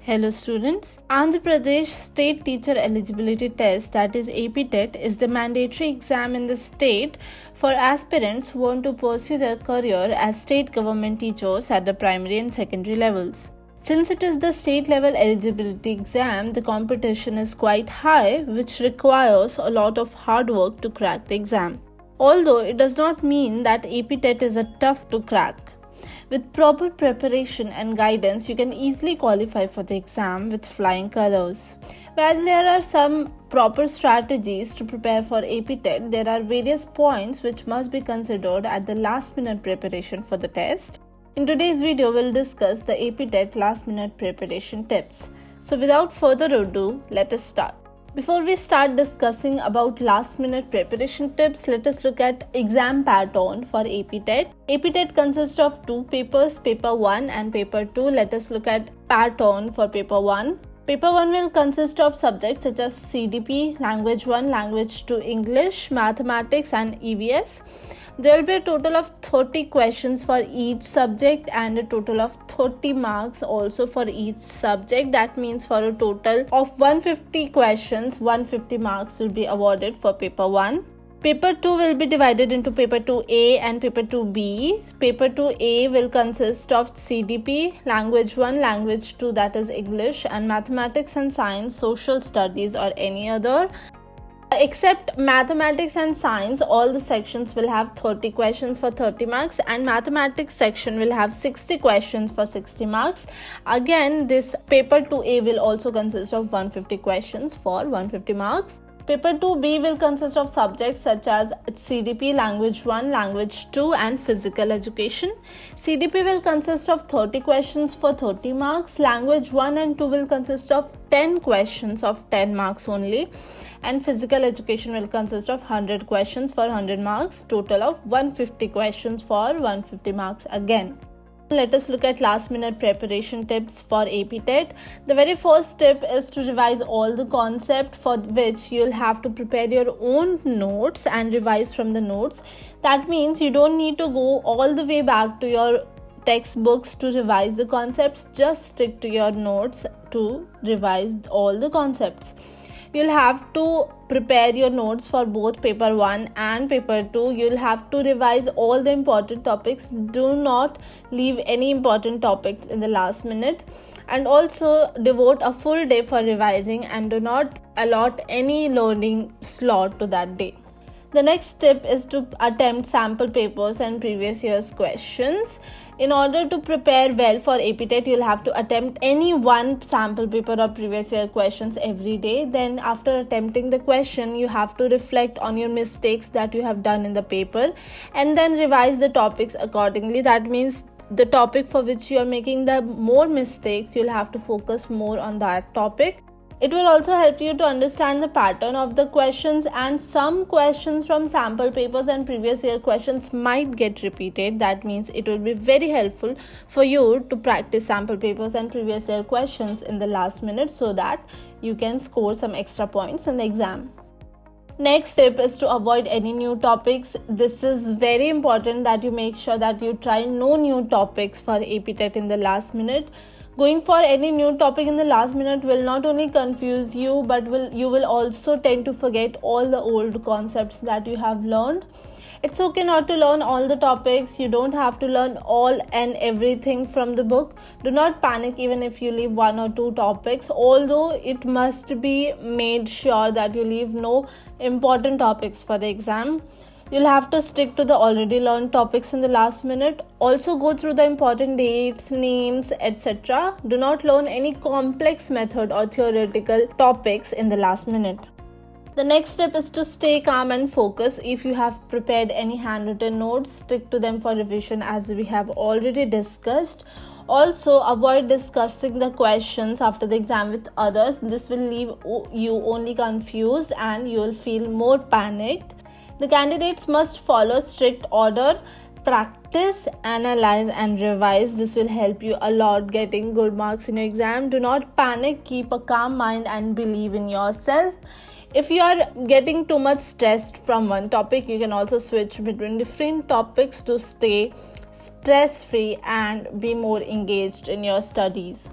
Hello students, Andhra Pradesh State Teacher Eligibility Test, that is APTET, is the mandatory exam in the state for aspirants who want to pursue their career as state government teachers at the primary and secondary levels. Since it is the state level eligibility exam, the competition is quite high, which requires a lot of hard work to crack the exam. Although it does not mean that APTET is tough to crack. With proper preparation and guidance, you can easily qualify for the exam with flying colors. While there are some proper strategies to prepare for APTET, there are various points which must be considered at the last minute preparation for the test. In today's video, we'll discuss the APTET last minute preparation tips. So without further ado, let us start. Before we start discussing about last minute preparation tips, let us look at exam pattern for APTET. APTET consists of two papers, paper 1 and paper 2. Let us look at pattern for paper 1. Paper 1 will consist of subjects such as CDP, Language 1, Language 2 English, Mathematics and EVS. There will be a total of 30 questions for each subject and a total of 30 marks also for each subject. That means for a total of 150 questions, 150 marks will be awarded for paper 1. Paper 2 will be divided into paper 2A and paper 2B. Paper 2A will consist of CDP, Language 1, Language 2 that is English, and Mathematics and Science, Social Studies or any other. Except Mathematics and Science, all the sections will have 30 questions for 30 marks and Mathematics section will have 60 questions for 60 marks. Again, this paper 2A will also consist of 150 questions for 150 marks. Paper 2B will consist of subjects such as CDP, Language 1, Language 2 and Physical Education. CDP will consist of 30 questions for 30 marks. Language 1 and 2 will consist of 10 questions of 10 marks only. And Physical Education will consist of 100 questions for 100 marks. Total of 150 questions for 150 marks again. Let us look at last minute preparation tips for APTET. The very first tip is to revise all the concept, for which you'll have to prepare your own notes and revise from the notes. That means you don't need to go all the way back to your textbooks to revise the concepts. Just stick to your notes to revise all the concepts. You'll have to prepare your notes for both paper 1 and paper 2. You'll have to revise all the important topics. Do not leave any important topics in the last minute. And also devote a full day for revising and do not allot any learning slot to that day. The next tip is to attempt sample papers and previous year's questions. In order to prepare well for APTET, you'll have to attempt any one sample paper or previous year questions every day. Then after attempting the question, you have to reflect on your mistakes that you have done in the paper and then revise the topics accordingly. That means the topic for which you are making the more mistakes, you'll have to focus more on that topic. It will also help you to understand the pattern of the questions, and some questions from sample papers and previous year questions might get repeated. That means it will be very helpful for you to practice sample papers and previous year questions in the last minute so that you can score some extra points in the exam. Next tip is to avoid any new topics. This is very important that you make sure that you try no new topics for APTET in the last minute. Going for any new topic in the last minute will not only confuse you, but you will also tend to forget all the old concepts that you have learned. It's okay not to learn all the topics. You don't have to learn all and everything from the book. Do not panic even if you leave one or two topics, although it must be made sure that you leave no important topics for the exam. You'll have to stick to the already learned topics in the last minute. Also go through the important dates, names, etc. Do not learn any complex method or theoretical topics in the last minute. The next step is to stay calm and focus. If you have prepared any handwritten notes, stick to them for revision as we have already discussed. Also, avoid discussing the questions after the exam with others. This will leave you only confused and you will feel more panicked. The candidates must follow strict order, practice, analyze and revise. This will help you a lot getting good marks in your exam. Do not panic, keep a calm mind and believe in yourself. If you are getting too much stressed from one topic, you can also switch between different topics to stay stress-free and be more engaged in your studies.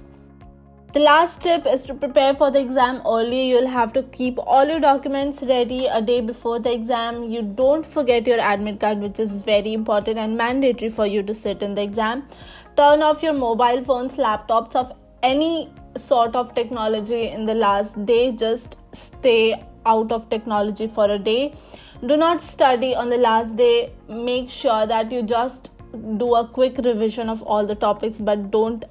The last tip is to prepare for the exam early. You'll have to keep all your documents ready a day before the exam. You don't forget your admit card, which is very important and mandatory for you to sit in the exam. Turn off your mobile phones, laptops, of any sort of technology in the last day. Just stay out of technology for a day. Do not study on the last day. Make sure that you just do a quick revision of all the topics, but don't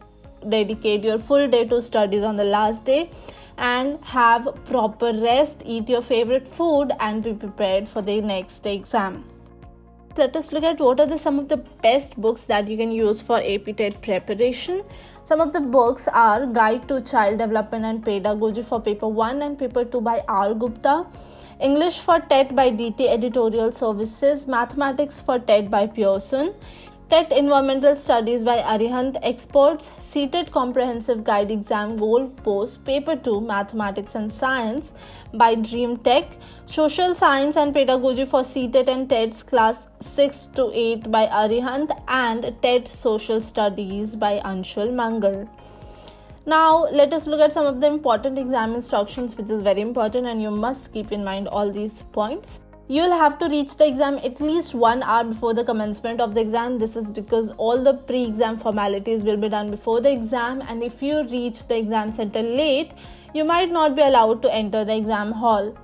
dedicate your full day to studies on the last day. And have proper rest, eat your favorite food, and be prepared for the next exam. Let us look at what are some of the best books that you can use for AP TET preparation. Some of the books are Guide to Child Development and Pedagogy for Paper 1 and Paper 2 by R. Gupta, English for TET by DT Editorial Services, Mathematics for TET by Pearson, TET Environmental Studies by Arihant Experts, CTET Comprehensive Guide Exam Goal Post Paper 2 Mathematics and Science by Dream Tech, Social Science and Pedagogy for CTET and TET's Class 6 to 8 by Arihant, and TET Social Studies by Anshul Mangal. Now let us look at some of the important exam instructions, which is very important and you must keep in mind all these points. You'll have to reach the exam at least 1 hour before the commencement of the exam. This is because all the pre-exam formalities will be done before the exam, and if you reach the exam center late, you might not be allowed to enter the exam hall.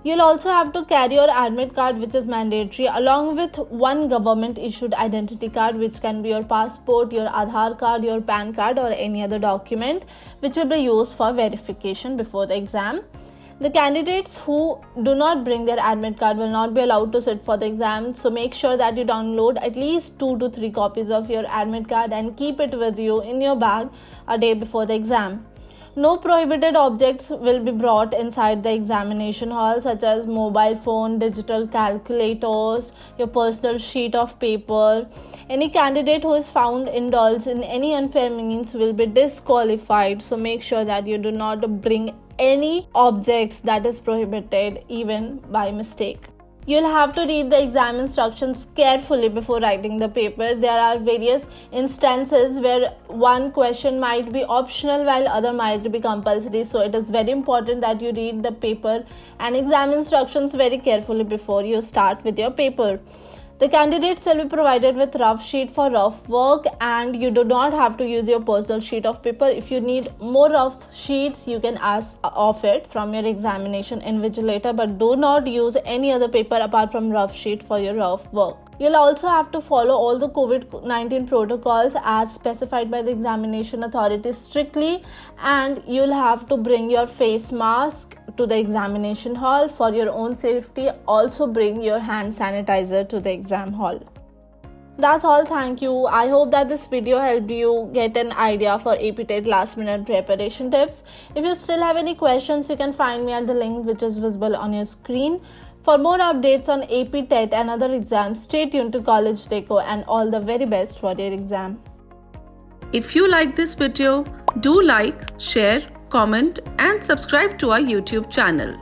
You'll also have to carry your admit card, which is mandatory, along with one government issued identity card, which can be your passport, your Aadhaar card, your PAN card, or any other document which will be used for verification before the exam. The candidates who do not bring their admit card will not be allowed to sit for the exam, so make sure that you download at least 2 to 3 copies of your admit card and keep it with you in your bag a day before the exam. No prohibited objects will be brought inside the examination hall, such as mobile phone, digital calculators, your personal sheet of paper. Any candidate who is found indulged in any unfair means will be disqualified, so make sure that you do not bring any objects that is prohibited even by mistake. You'll have to read the exam instructions carefully before writing the paper. There are various instances where one question might be optional while other might be compulsory, so it is very important that you read the paper and exam instructions very carefully before you start with your paper. The candidates will be provided with rough sheet for rough work, and you do not have to use your personal sheet of paper. If you need more rough sheets, you can ask of it from your examination invigilator, but do not use any other paper apart from rough sheet for your rough work. You'll also have to follow all the COVID-19 protocols as specified by the examination authorities strictly, and you'll have to bring your face mask to the examination hall for your own safety. Also bring your hand sanitizer to the exam hall. That's all. Thank you. I hope that this video helped you get an idea for AP TET last minute preparation tips. If you still have any questions, you can find me at the link which is visible on your screen. For more updates on AP TET and other exams, stay tuned to College Deco, and all the very best for your exam. If you like this video, do like, share, comment and subscribe to our YouTube channel.